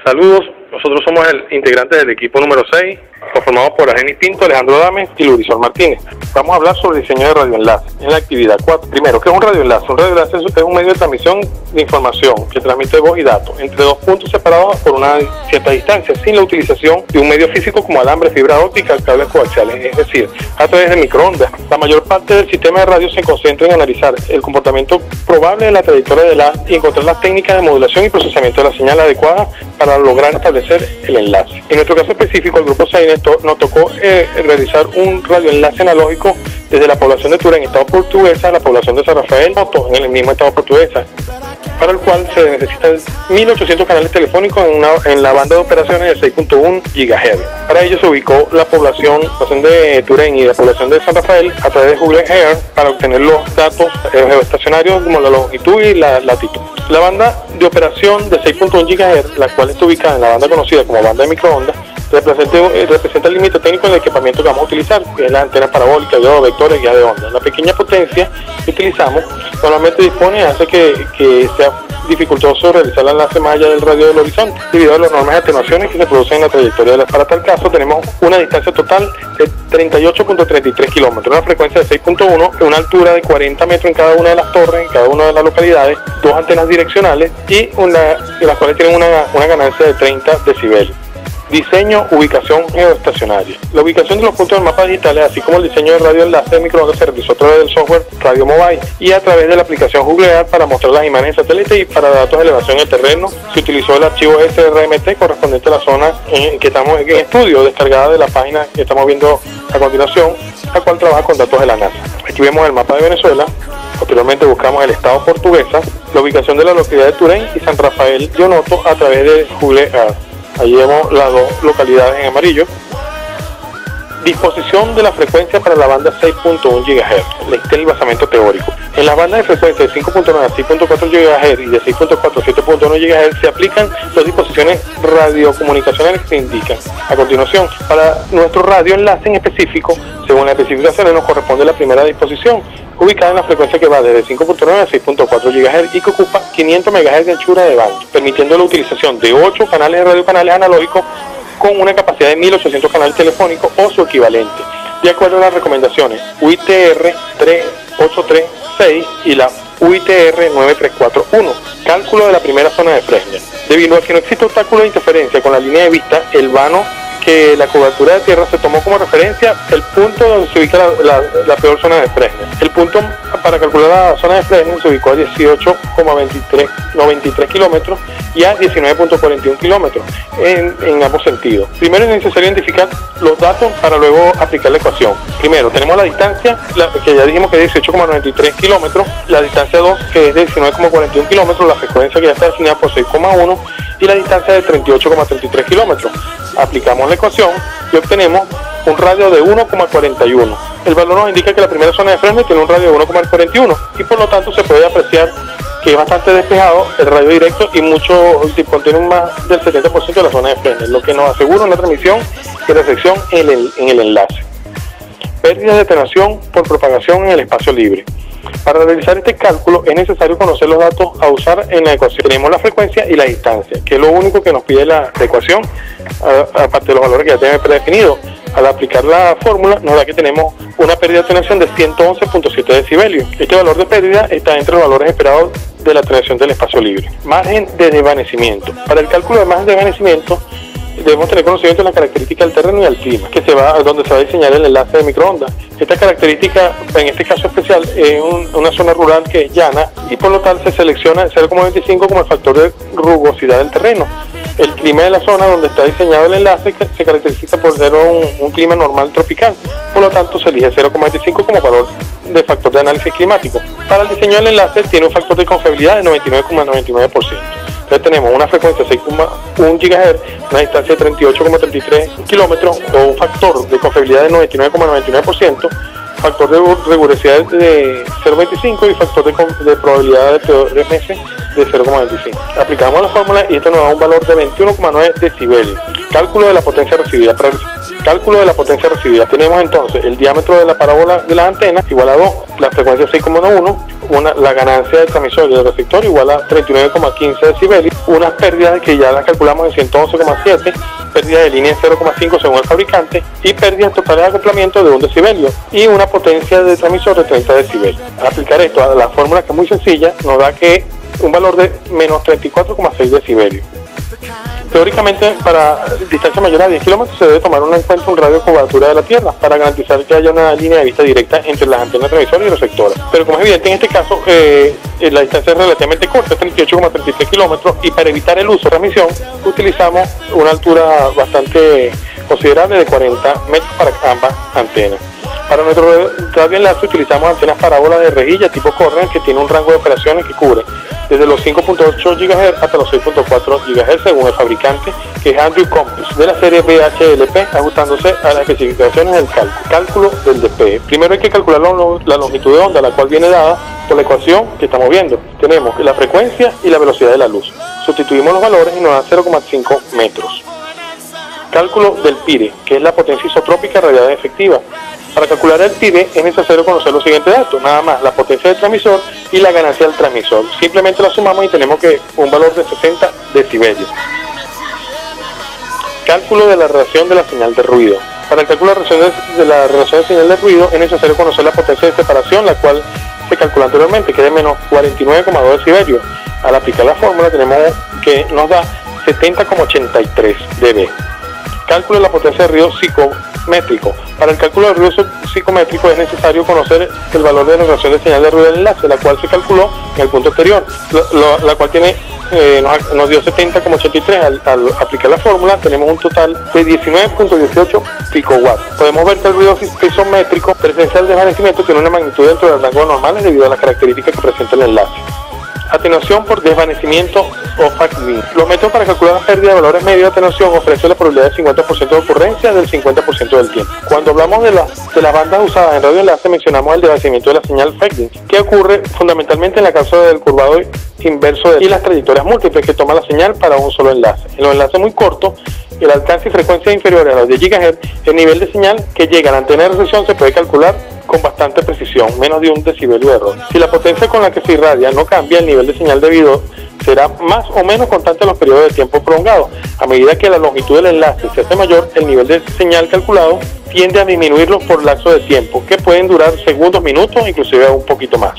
Saludos, nosotros somos el integrante del equipo número 6, conformado por Argenis Pinto, Alejandro Dames y Lurisol Martínez. Vamos a hablar sobre diseño de radioenlace en la actividad 4. Primero, ¿qué es un radioenlace? Un radioenlace es un medio de transmisión de información que transmite voz y datos entre dos puntos separados por una cierta distancia, sin la utilización de un medio físico como alambre, fibra óptica, cables coaxiales, es decir, a través de microondas. La mayor parte del sistema de radio se concentra en analizar el comportamiento probable de la trayectoria de la y encontrar las técnicas de modulación y procesamiento de la señal adecuada para lograr establecer el enlace. En nuestro caso específico, el grupo SAINE nos tocó realizar un radioenlace analógico desde la población de Tura en estado portuguesa a la población de San Rafael, en el mismo estado portuguesa, para el cual se necesitan 1.800 canales telefónicos en la banda de operaciones de 6.1 GHz. Para ello se ubicó la población de Turén y la población de San Rafael a través de Google Earth para obtener los datos geoestacionarios como la longitud y la latitud. La banda de operación de 6.1 GHz, la cual está ubicada en la banda conocida como banda de microondas, representa el límite técnico del equipamiento que vamos a utilizar, que es la antena parabólica, diodos, vectores, guía de onda. La pequeña potencia que utilizamos normalmente hace que sea dificultoso realizar el enlace más allá del radio del horizonte, debido a las enormes atenuaciones que se producen en la trayectoria de la. Para tal caso tenemos una distancia total de 38.33 kilómetros, una frecuencia de 6.1, una altura de 40 metros en cada una de las torres, en cada una de las localidades, dos antenas direccionales y las cuales tienen una ganancia de 30 decibeles. Diseño, ubicación geoestacionaria. La ubicación de los puntos del mapa digitales, así como el diseño de radioenlace de microondas, se realizó a través del software Radio Mobile y a través de la aplicación Google Earth para mostrar las imágenes de satélite, y para datos de elevación en el terreno se utilizó el archivo SRMT correspondiente a la zona en que estamos en estudio, descargada de la página que estamos viendo a continuación, la cual trabaja con datos de la NASA. Aquí vemos el mapa de Venezuela. Posteriormente buscamos el estado portuguesa, la ubicación de la localidad de Turén y San Rafael de Onoto a través de Google Earth. Allí vemos las dos localidades en amarillo. Disposición de la frecuencia para la banda 6.1 GHz, este es el basamento teórico. En las bandas de frecuencia de 5.9 a 6.4 GHz y de 6.4 a 7.1 GHz se aplican las disposiciones radiocomunicacionales que se indican a continuación. Para nuestro radioenlace en específico, según las especificaciones, nos corresponde la primera disposición, ubicada en la frecuencia que va desde 5.9 a 6.4 GHz y que ocupa 500 MHz de anchura de banda, permitiendo la utilización de 8 canales de radiocanales analógicos con una capacidad de 1.800 canales telefónicos o su equivalente, de acuerdo a las recomendaciones UITR 3836 y la UITR 9341. Cálculo de la primera zona de Fresnel. Debido a que no existe obstáculo de interferencia con la línea de vista, el vano que la cobertura de tierra se tomó como referencia el punto donde se ubica la peor zona de Fresnel. El punto para calcular la zona de Fresnel se ubicó a 18,93 kilómetros y a 19.41 kilómetros en ambos sentidos. Primero es necesario identificar los datos para luego aplicar la ecuación. Primero tenemos la distancia, que ya dijimos que es 18,93 kilómetros, la distancia 2 que es de 19,41 kilómetros, la frecuencia que ya está definida por 6,1 y la distancia de 38,33 kilómetros. Aplicamos la ecuación y obtenemos un radio de 1,41. El valor nos indica que la primera zona de Fresnel tiene un radio de 1,41 y por lo tanto se puede apreciar que es bastante despejado el radio directo y contiene más del 70% de la zona de Fresnel, lo que nos asegura una transmisión y recepción en el enlace. Pérdidas de atenuación por propagación en el espacio libre. Para realizar este cálculo es necesario conocer los datos a usar en la ecuación. Tenemos la frecuencia y la distancia, que es lo único que nos pide la ecuación, aparte de los valores que ya tienen predefinidos. Al aplicar la fórmula nos da que tenemos una pérdida de atenuación de 111.7 decibelios. Este valor de pérdida está entre los valores esperados de la atenuación del espacio libre. Margen de desvanecimiento. Para el cálculo de margen de desvanecimiento debemos tener conocimiento de la característica del terreno y del clima, donde se va a diseñar el enlace de microondas. Esta característica, en este caso especial, es una zona rural que es llana y por lo tanto se selecciona el 0,25 como el factor de rugosidad del terreno. El clima de la zona donde está diseñado el enlace se caracteriza por ser un clima normal tropical, por lo tanto se elige 0,25 como valor de factor de análisis climático. Para el diseño del enlace tiene un factor de confiabilidad de 99,99%. Entonces tenemos una frecuencia de 6,1 GHz, una distancia de 38,33 kilómetros o un factor de confiabilidad de 99,99%, factor de rigurosidad de 0,25 y factor de probabilidad de PRMS de 0,25. Aplicamos la fórmula y esto nos da un valor de 21,9 decibelios. Cálculo de la potencia recibida. Para el cálculo de la potencia recibida tenemos entonces el diámetro de la parábola de las antenas igual a 2, la frecuencia 6,1, la ganancia del transmisor y del receptor igual a 39,15 decibelios, unas pérdidas que ya las calculamos en 111,7, pérdidas de línea en 0,5 según el fabricante y pérdidas totales de acoplamiento de 1 decibelio y una potencia de transmisor de 30 decibelios. Al aplicar esto a la fórmula, que es muy sencilla, nos da que un valor de menos 34,6 decibelios. Teóricamente, para distancia mayor a 10 kilómetros se debe tomar en cuenta un radio de cobertura de la Tierra para garantizar que haya una línea de vista directa entre las antenas transmisoras y receptoras. Pero como es evidente en este caso, la distancia es relativamente corta, 38,33 kilómetros, y para evitar el uso de transmisión utilizamos una altura bastante considerable de 40 metros para ambas antenas. Para nuestro radio enlace utilizamos antenas parábolas de rejilla tipo Cornell que tiene un rango de operaciones que cubre desde los 5.8 GHz hasta los 6.4 GHz según el fabricante, que es Andrew Compass, de la serie BHLP, ajustándose a las especificaciones del cálculo del DP. Primero hay que calcular la longitud de onda, la cual viene dada por la ecuación que estamos viendo. Tenemos la frecuencia y la velocidad de la luz. Sustituimos los valores y nos da 0,5 metros. Cálculo del PIRE, que es la potencia isotrópica radiada efectiva. Para calcular el PIRE es necesario conocer los siguientes datos, nada más: la potencia del transmisor y la ganancia del transmisor. Simplemente la sumamos y tenemos que un valor de 60 decibelios. Cálculo de la relación de la señal de ruido. Para el cálculo de la relación de señal de ruido es necesario conocer la potencia de separación, la cual se calculó anteriormente, que es de menos 49,2 decibelios. Al aplicar la fórmula tenemos que nos da 70,83 dB. Cálculo de la potencia de ruido psicométrico. Para el cálculo del ruido psicométrico es necesario conocer el valor de la relación de señal de ruido del enlace, la cual se calculó en el punto anterior, la cual nos dio 70,83. Al aplicar la fórmula tenemos un total de 19,18 picowatts. Podemos ver que el ruido psicométrico presencia del desvanecimiento tiene una magnitud dentro de los rangos normales debido a las características que presenta el enlace. Atenuación por desvanecimiento o fading. Los métodos para calcular la pérdida de valores medios de atenuación ofrecen la probabilidad de 50% de ocurrencia del 50% del tiempo. Cuando hablamos de las bandas usadas en radioenlace mencionamos el desvanecimiento de la señal fading, que ocurre fundamentalmente en la causa del curvado inverso y las trayectorias múltiples que toma la señal para un solo enlace. En los enlaces muy cortos, el alcance y frecuencia inferiores a los 10 GHz, el nivel de señal que llega a la antena de recepción se puede calcular con bastante precisión, menos de 1 decibelio de error. Si la potencia con la que se irradia no cambia, el nivel de señal debido será más o menos constante en los periodos de tiempo prolongados. A medida que la longitud del enlace se hace mayor, el nivel de señal calculado tiende a disminuirlo por lapsos de tiempo, que pueden durar segundos, minutos, inclusive un poquito más.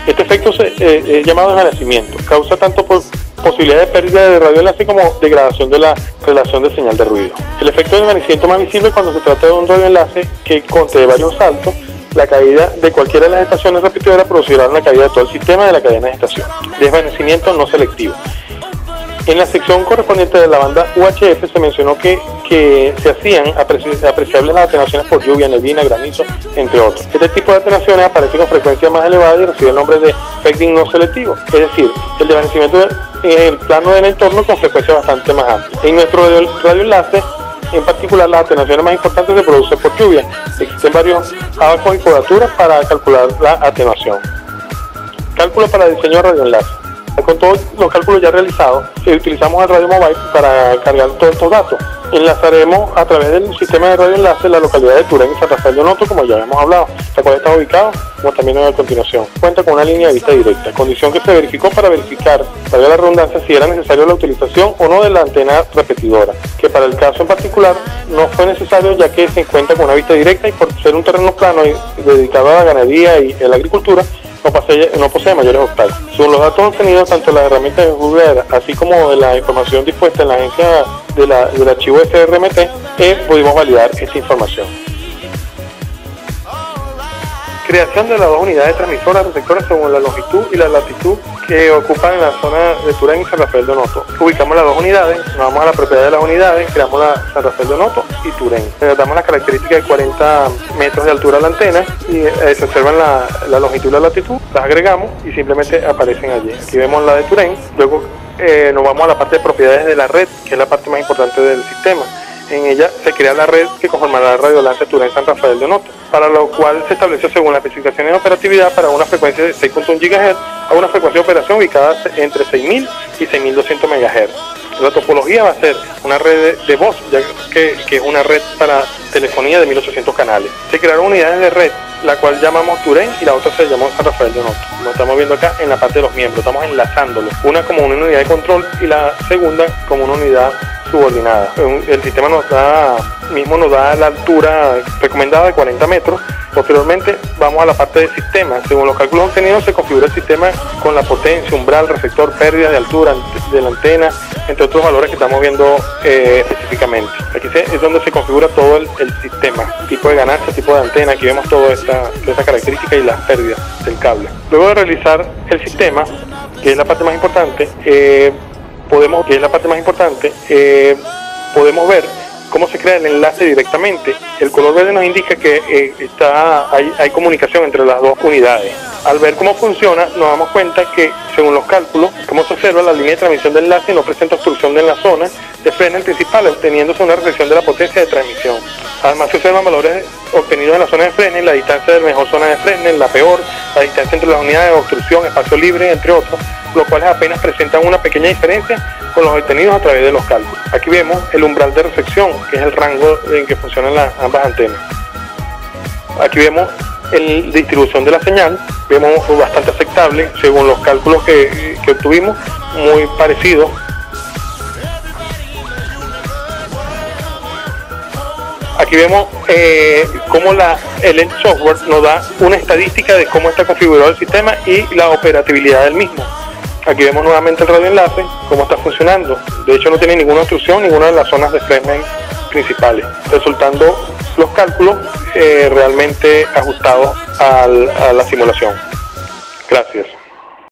Este efecto es llamado desvanecimiento. Causa tanto posibilidad de pérdida de radioenlace como degradación de la relación de señal de ruido. El efecto de desvanecimiento más visible cuando se trata de un radioenlace que conste de varios saltos. La caída de cualquiera de las estaciones repetidoras producirá una caída de todo el sistema de la cadena de estación. Desvanecimiento no selectivo. En la sección correspondiente de la banda UHF se mencionó que se hacían apreciables las atenuaciones por lluvia, neblina, granizo, entre otros. Este tipo de atenuaciones aparece con frecuencia más elevada y recibe el nombre de fading no selectivo, es decir, el desvanecimiento en el plano del entorno con frecuencia bastante más amplia. En nuestro radioenlace, en particular, las atenuaciones más importantes se producen por lluvia. Existen varios abacos y cuadraturas para calcular la atenuación. Cálculo para diseño de radioenlace. Con todos los cálculos ya realizados, utilizamos el radio mobile para cargar todos estos datos. Enlazaremos a través del sistema de radioenlace la localidad de Turén y San Rafael de Onoto, como ya habíamos hablado, la cual está ubicado, como también a continuación. Cuenta con una línea de vista directa, condición que se verificó para verificar, valga la redundancia, si era necesario la utilización o no de la antena repetidora, que para el caso en particular no fue necesario, ya que se encuentra con una vista directa y por ser un terreno plano y dedicado a la ganadería y a la agricultura, no posee mayores obstáculos. Según los datos obtenidos tanto de las herramientas de Google, así como de la información dispuesta en la agencia del archivo SRMT, pudimos validar esta información. Creación de las dos unidades transmisoras receptoras según la longitud y la latitud que ocupan en la zona de Turén y San Rafael de Onoto. Ubicamos las dos unidades, nos vamos a la propiedad de las unidades, creamos la San Rafael de Onoto y Turén. Le damos las características de 40 metros de altura a la antena y se observan la longitud y la latitud, las agregamos y simplemente aparecen allí. Aquí vemos la de Turén, luego nos vamos a la parte de propiedades de la red, que es la parte más importante del sistema. En ella se crea la red que conformará el radioenlace Turén San Rafael de Onoto, para lo cual se estableció según las especificaciones de operatividad para una frecuencia de 6.1 GHz a una frecuencia de operación ubicada entre 6.000 y 6.200 MHz. La topología va a ser una red de voz, ya que es una red para telefonía de 1.800 canales. Se crearon unidades de red la cual llamamos Turén y la otra se llamó San Rafael de Onoto. Como estamos viendo acá en la parte de los miembros, estamos enlazándolos, una como una unidad de control y la segunda como una unidad subordinada. El sistema nos da la altura recomendada de 40 metros. Posteriormente vamos a la parte de sistema. Según los cálculos obtenidos se configura el sistema con la potencia, umbral, receptor, pérdida de altura de la antena, entre otros valores que estamos viendo específicamente. Aquí es donde se configura todo el sistema, tipo de ganancia, tipo de antena. Aquí vemos toda esta característica y las pérdidas del cable. Luego de realizar el sistema, que es la parte más importante, podemos ver cómo se crea el enlace directamente. El color verde nos indica que hay comunicación entre las dos unidades. Al ver cómo funciona, nos damos cuenta que, según los cálculos, como se observa, la línea de transmisión de enlace no presenta obstrucción en la zona de Fresnel principal, obteniéndose una recepción de la potencia de transmisión. Además, se observan valores obtenidos en la zona de Fresnel, la distancia de la mejor zona de Fresnel, la peor, la distancia entre las unidades de obstrucción, espacio libre, entre otros, los cuales apenas presentan una pequeña diferencia con los obtenidos a través de los cálculos. Aquí vemos el umbral de recepción, que es el rango en que funcionan ambas antenas. Aquí vemos la distribución de la señal, vemos bastante aceptable según los cálculos que obtuvimos, muy parecido. Aquí vemos cómo el software nos da una estadística de cómo está configurado el sistema y la operatividad del mismo. Aquí vemos nuevamente el radioenlace, cómo está funcionando. De hecho no tiene ninguna obstrucción, ninguna de las zonas de Fresnel principales, resultando los cálculos realmente ajustados a la simulación. Gracias.